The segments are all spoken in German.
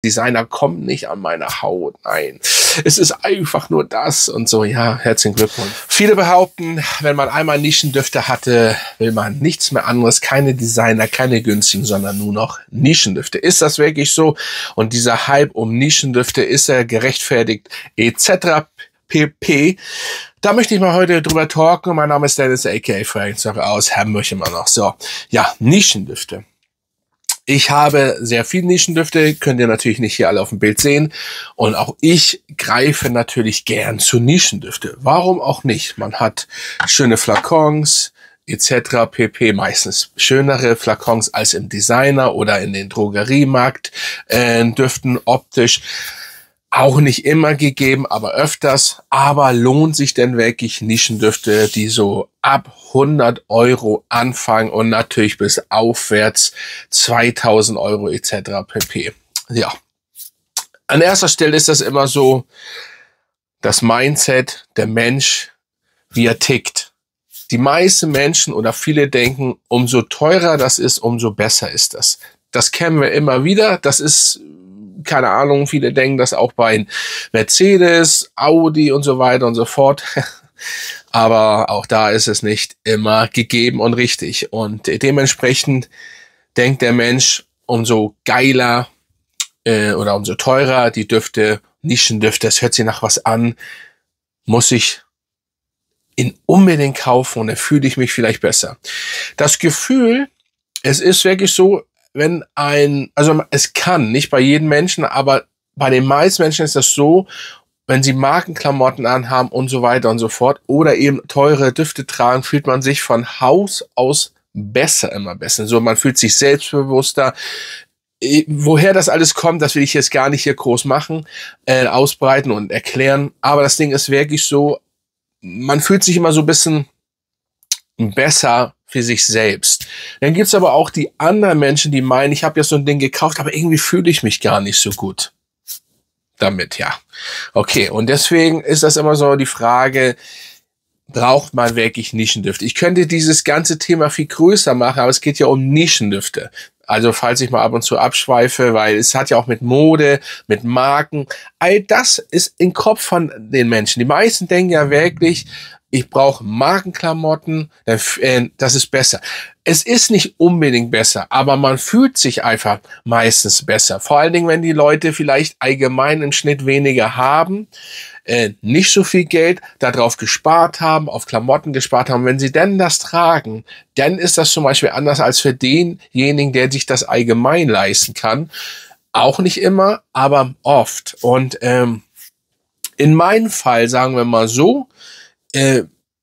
Designer kommt nicht an meine Haut. Nein, es ist einfach nur das und so. Ja, herzlichen Glückwunsch. Viele behaupten, wenn man einmal Nischendüfte hatte, will man nichts mehr anderes. Keine Designer, keine günstigen, sondern nur noch Nischendüfte. Ist das wirklich so? Und dieser Hype um Nischendüfte, ist er gerechtfertigt? Etc. pp. Da möchte ich mal heute drüber talken. Mein Name ist Dennis, a.k.a. Fragenzeuge aus Hamburg immer noch. So, ja, Nischendüfte. Ich habe sehr viele Nischendüfte, könnt ihr natürlich nicht hier alle auf dem Bild sehen. Und auch ich greife natürlich gern zu Nischendüfte. Warum auch nicht? Man hat schöne Flakons etc. pp. Meistens schönere Flakons als im Designer oder in den Drogeriemarkt Düften optisch. Auch nicht immer gegeben, aber öfters. Aber lohnt sich denn wirklich Nischendüfte, die so ab 100 € anfangen und natürlich bis aufwärts 2000 € etc. pp. Ja. An erster Stelle ist das immer so das Mindset, der Mensch, wie er tickt. Die meisten Menschen oder viele denken, umso teurer das ist, umso besser ist das. Das kennen wir immer wieder. Das ist, keine Ahnung, viele denken das auch bei Mercedes, Audi und so weiter und so fort. Aber auch da ist es nicht immer gegeben und richtig. Und dementsprechend denkt der Mensch, umso geiler oder umso teurer die Düfte, Nischendüfte, das hört sich nach was an, muss ich ihn unbedingt kaufen und dann fühle ich mich vielleicht besser. Das Gefühl, es ist wirklich so, wenn also es kann, nicht bei jedem Menschen, aber bei den meisten Menschen ist das so, wenn sie Markenklamotten anhaben und so weiter und so fort oder eben teure Düfte tragen, fühlt man sich von Haus aus besser, immer besser. So, man fühlt sich selbstbewusster. Woher das alles kommt, das will ich jetzt gar nicht hier groß machen, ausbreiten und erklären. Aber das Ding ist wirklich so, man fühlt sich immer so ein bisschen besser für sich selbst. Dann gibt's aber auch die anderen Menschen, die meinen, ich habe ja so ein Ding gekauft, aber irgendwie fühle ich mich gar nicht so gut damit, ja. Okay, und deswegen ist das immer so die Frage, braucht man wirklich Nischendüfte? Ich könnte dieses ganze Thema viel größer machen, aber es geht ja um Nischendüfte. Also falls ich mal ab und zu abschweife, weil es hat ja auch mit Mode, mit Marken, all das ist im Kopf von den Menschen. Die meisten denken ja wirklich, ich brauche Markenklamotten, das ist besser. Es ist nicht unbedingt besser, aber man fühlt sich einfach meistens besser. Vor allen Dingen, wenn die Leute vielleicht allgemein im Schnitt weniger haben, nicht so viel Geld darauf gespart haben, auf Klamotten gespart haben. Wenn sie denn das tragen, dann ist das zum Beispiel anders als für denjenigen, der sich das allgemein leisten kann. Auch nicht immer, aber oft. Und in meinem Fall, sagen wir mal so,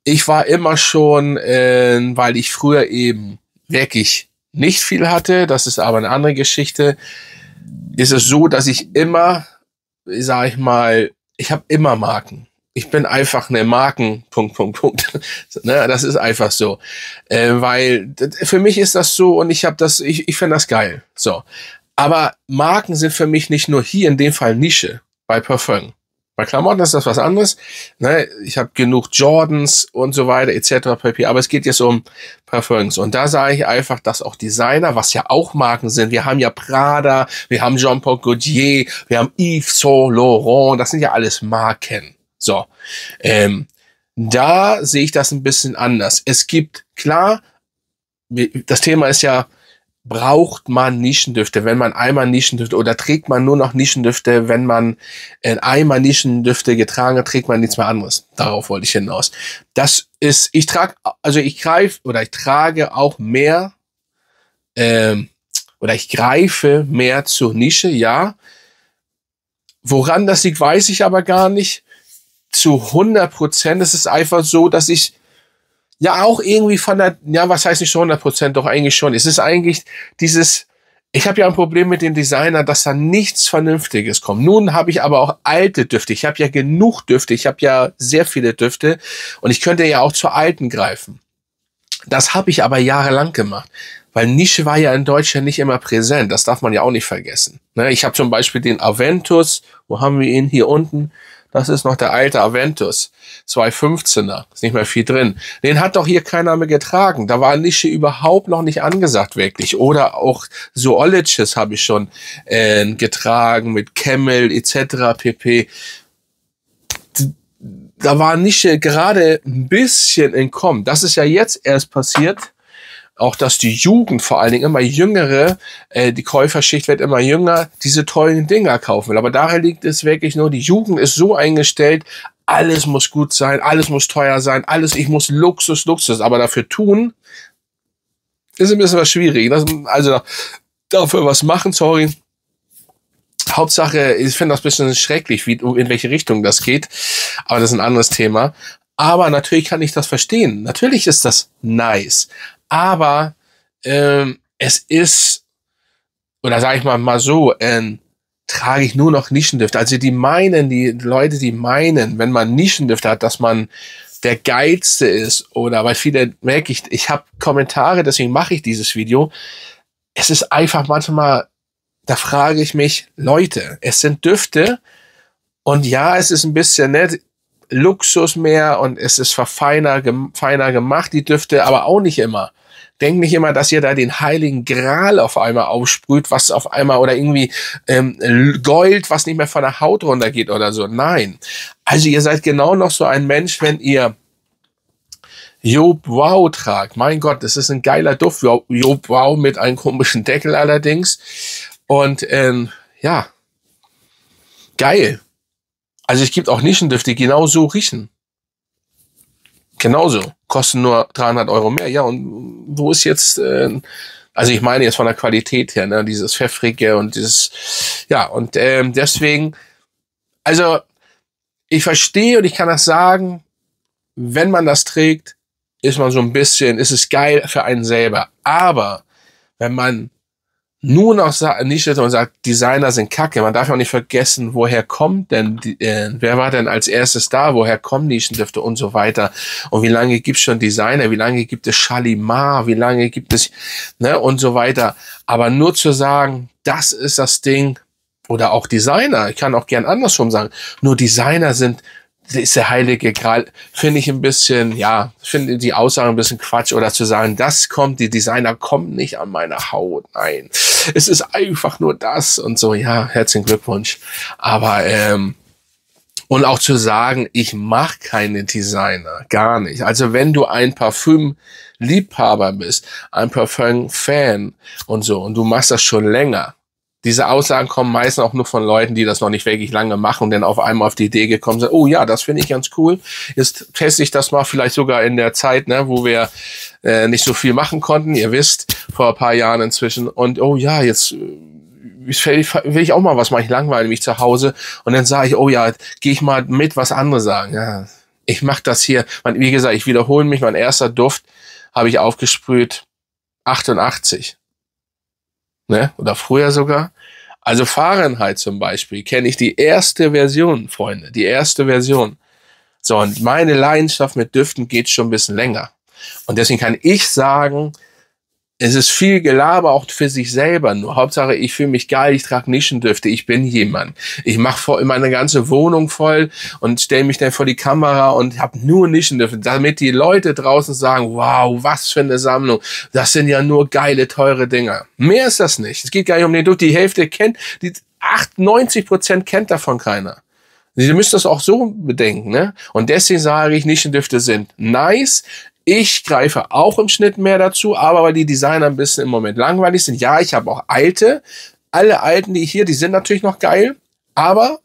ich war immer schon, weil ich früher eben wirklich nicht viel hatte, das ist aber eine andere Geschichte, ist es so, dass ich immer, sag ich mal, ich habe immer Marken. Ich bin einfach eine Marken, ne, das ist einfach so. Weil für mich ist das so und ich finde das geil. So. Aber Marken sind für mich nicht nur hier in dem Fall Nische bei Parfum. Bei Klamotten ist das was anderes. Ne? Ich habe genug Jordans und so weiter etc. pp. Aber es geht jetzt um Parfums. Und da sage ich einfach, dass auch Designer, was ja auch Marken sind, wir haben ja Prada, wir haben Jean-Paul Gaultier, wir haben Yves Saint Laurent, das sind ja alles Marken. So, da sehe ich das ein bisschen anders. Es gibt, klar, das Thema ist ja, braucht man Nischendüfte, wenn man einmal Nischendüfte oder trägt man nur noch Nischendüfte, wenn man einmal Nischendüfte getragen hat, trägt man nichts mehr anderes. Darauf wollte ich hinaus. Das ist, ich trage auch mehr oder ich greife mehr zur Nische, ja. Woran das liegt, weiß ich aber gar nicht. Zu 100%. Es ist einfach so, dass ich ja auch irgendwie was heißt nicht zu 100%, doch eigentlich schon. Es ist eigentlich ich habe ja ein Problem mit den Designern, dass da nichts Vernünftiges kommt. Nun habe ich aber auch alte Düfte. Ich habe ja genug Düfte. Ich habe ja sehr viele Düfte und ich könnte ja auch zu alten greifen. Das habe ich aber jahrelang gemacht, weil Nische war ja in Deutschland nicht immer präsent. Das darf man ja auch nicht vergessen. Ich habe zum Beispiel den Aventus, wo haben wir ihn? Hier unten. Das ist noch der alte Aventus. 215er. Ist nicht mehr viel drin. Den hat doch hier keiner mehr getragen. Da war Nische überhaupt noch nicht angesagt, wirklich. Oder auch Zoologies habe ich schon getragen mit Camel etc. pp. Da war Nische gerade ein bisschen entkommen. Das ist ja jetzt erst passiert. Auch, dass die Jugend, vor allen Dingen immer jüngere, die Käuferschicht wird immer jünger, diese tollen Dinger kaufen will. Aber daher liegt es wirklich nur, die Jugend ist so eingestellt, alles muss gut sein, alles muss teuer sein, ich muss Luxus. Aber dafür tun, ist ein bisschen was schwierig. Also dafür was machen, sorry. Hauptsache, ich finde das ein bisschen schrecklich, in welche Richtung das geht. Aber das ist ein anderes Thema. Aber natürlich kann ich das verstehen. Natürlich ist das nice. Aber es ist, oder sage ich mal so, trage ich nur noch Nischendüfte. Also die Leute, die meinen, wenn man Nischendüfte hat, dass man der Geilste ist. Oder weil viele, merke ich habe Kommentare, deswegen mache ich dieses Video. Es ist einfach manchmal, da frage ich mich, Leute, es sind Düfte und ja, es ist ein bisschen nett, Luxus mehr und es ist feiner gemacht, die Düfte, aber auch nicht immer. Denkt nicht immer, dass ihr da den heiligen Gral auf einmal aufsprüht, was auf einmal oder irgendwie Gold, was nicht mehr von der Haut runtergeht oder so. Nein. Also ihr seid genau noch so ein Mensch, wenn ihr Job Wow tragt. Mein Gott, das ist ein geiler Duft. Job Wow mit einem komischen Deckel allerdings. Und ja, geil. Also es gibt auch Nischendüfte, die genau so riechen. Genauso. Kosten nur 300 € mehr. Ja, und wo ist jetzt, also ich meine jetzt von der Qualität her, ne, dieses Pfeffrige und dieses, ja, und deswegen, also ich verstehe und ich kann das sagen, wenn man das trägt, ist man so ein bisschen, ist es geil für einen selber. Aber wenn man nur noch nicht und sagt, Designer sind kacke. Man darf auch nicht vergessen, woher kommt denn, wer war denn als erstes da, woher kommen Nischendüfte und so weiter. Und wie lange gibt es schon Designer, wie lange gibt es Shalimar, wie lange gibt es, ne, und so weiter. Aber nur zu sagen, das ist das Ding, oder auch Designer, ich kann auch gern andersrum sagen, nur Designer ist der heilige Gral, finde ich ein bisschen, ja, finde die Aussage ein bisschen Quatsch, oder zu sagen, die Designer kommen nicht an meine Haut, nein. Es ist einfach nur das und so, ja, herzlichen Glückwunsch. Aber, und auch zu sagen, ich mache keine Designer, gar nicht. Also wenn du ein Parfüm-Liebhaber bist, ein Parfüm-Fan und so, und du machst das schon länger, diese Aussagen kommen meistens auch nur von Leuten, die das noch nicht wirklich lange machen und dann auf einmal auf die Idee gekommen sind, oh ja, das finde ich ganz cool. Jetzt teste ich das mal, vielleicht sogar in der Zeit, ne, wo wir nicht so viel machen konnten. Ihr wisst, vor ein paar Jahren inzwischen. Und oh ja, jetzt will ich auch mal was machen. Ich langweile mich zu Hause. Und dann sage ich, oh ja, gehe ich mal mit, was andere sagen. Ja, ich mache das hier. Wie gesagt, ich wiederhole mich. Mein erster Duft habe ich aufgesprüht 88. Ne? Oder früher sogar. Also Fahrenheit zum Beispiel kenne ich die erste Version, Freunde. Die erste Version. So, und meine Leidenschaft mit Düften geht schon ein bisschen länger. Und deswegen kann ich sagen, es ist viel Gelaber auch für sich selber. Nur Hauptsache, ich fühle mich geil, ich trage Nischendüfte, ich bin jemand. Ich mache meine ganze Wohnung voll und stelle mich dann vor die Kamera und habe nur Nischendüfte, damit die Leute draußen sagen, wow, was für eine Sammlung. Das sind ja nur geile, teure Dinger. Mehr ist das nicht. Es geht gar nicht um den Duft. Die Hälfte kennt, 98% kennt davon keiner. Sie müssen das auch so bedenken, ne? Und deswegen sage ich, Nischendüfte sind nice. Ich greife auch im Schnitt mehr dazu, aber weil die Designer ein bisschen im Moment langweilig sind. Ja, ich habe auch alte. Alle alten, die hier, die sind natürlich noch geil. Aber,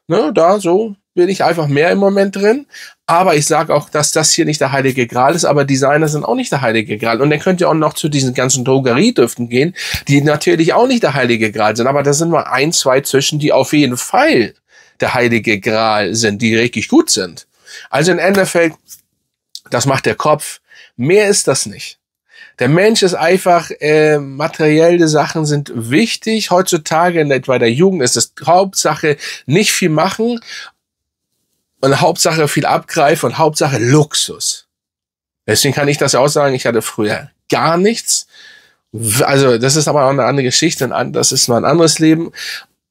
ne, da so bin ich einfach mehr im Moment drin. Aber ich sage auch, dass das hier nicht der heilige Gral ist. Aber Designer sind auch nicht der heilige Gral. Und dann könnt ihr auch noch zu diesen ganzen Drogeriedüften gehen, die natürlich auch nicht der heilige Gral sind. Aber da sind mal 1, 2 zwischen, die auf jeden Fall der heilige Gral sind, die richtig gut sind. Also im Endeffekt, das macht der Kopf. Mehr ist das nicht. Der Mensch ist einfach, materielle Sachen sind wichtig. Heutzutage bei der Jugend ist es Hauptsache nicht viel machen und Hauptsache viel abgreifen und Hauptsache Luxus. Deswegen kann ich das ja auch sagen, ich hatte früher gar nichts. Also das ist aber auch eine andere Geschichte, das ist noch ein anderes Leben.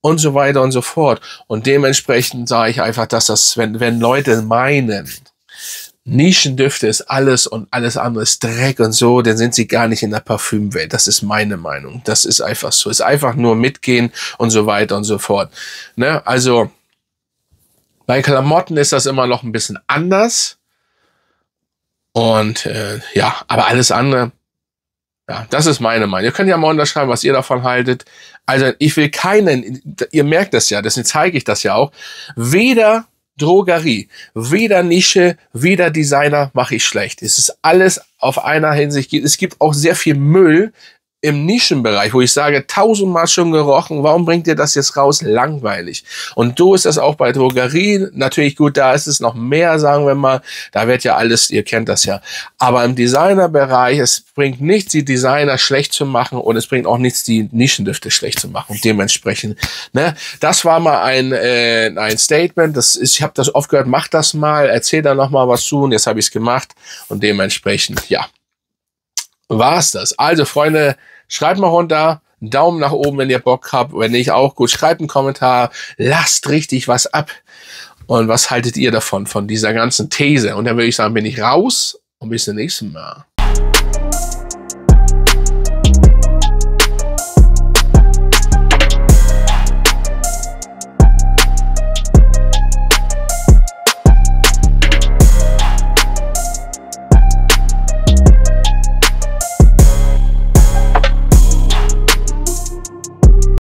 und so weiter und so fort. Und dementsprechend sage ich einfach, dass das, wenn Leute meinen, Nischendüfte ist alles und alles andere ist Dreck und so, dann sind sie gar nicht in der Parfümwelt. Das ist meine Meinung. Das ist einfach so. Ist einfach nur mitgehen und so weiter und so fort. Ne? Also bei Klamotten ist das immer noch ein bisschen anders. Und ja, aber alles andere, ja, das ist meine Meinung. Ihr könnt ja mal unterschreiben, was ihr davon haltet. Also ich will keinen, ihr merkt das ja, deswegen zeige ich das ja auch, weder Drogerie, weder Nische, weder Designer mache ich schlecht. Es ist alles auf einer Hinsicht. Es gibt auch sehr viel Müll im Nischenbereich, wo ich sage, 1000-mal schon gerochen, warum bringt ihr das jetzt raus? Langweilig. Und so ist das auch bei Drogerie. Natürlich gut, da ist es noch mehr, sagen wir mal. Da wird ja alles, ihr kennt das ja. Aber im Designerbereich, es bringt nichts, die Designer schlecht zu machen und es bringt auch nichts, die Nischendüfte schlecht zu machen. Und dementsprechend, ne, das war mal ein Statement. Das ist, ich habe das oft gehört, mach das mal, erzähl da noch mal was zu und jetzt habe ich es gemacht. Und dementsprechend, ja, war's das. Also, Freunde, schreibt mal runter, Daumen nach oben, wenn ihr Bock habt, wenn nicht auch, gut, schreibt einen Kommentar, lasst richtig was ab. Und was haltet ihr davon, von dieser ganzen These? Und dann würde ich sagen, bin ich raus und bis zum nächsten Mal.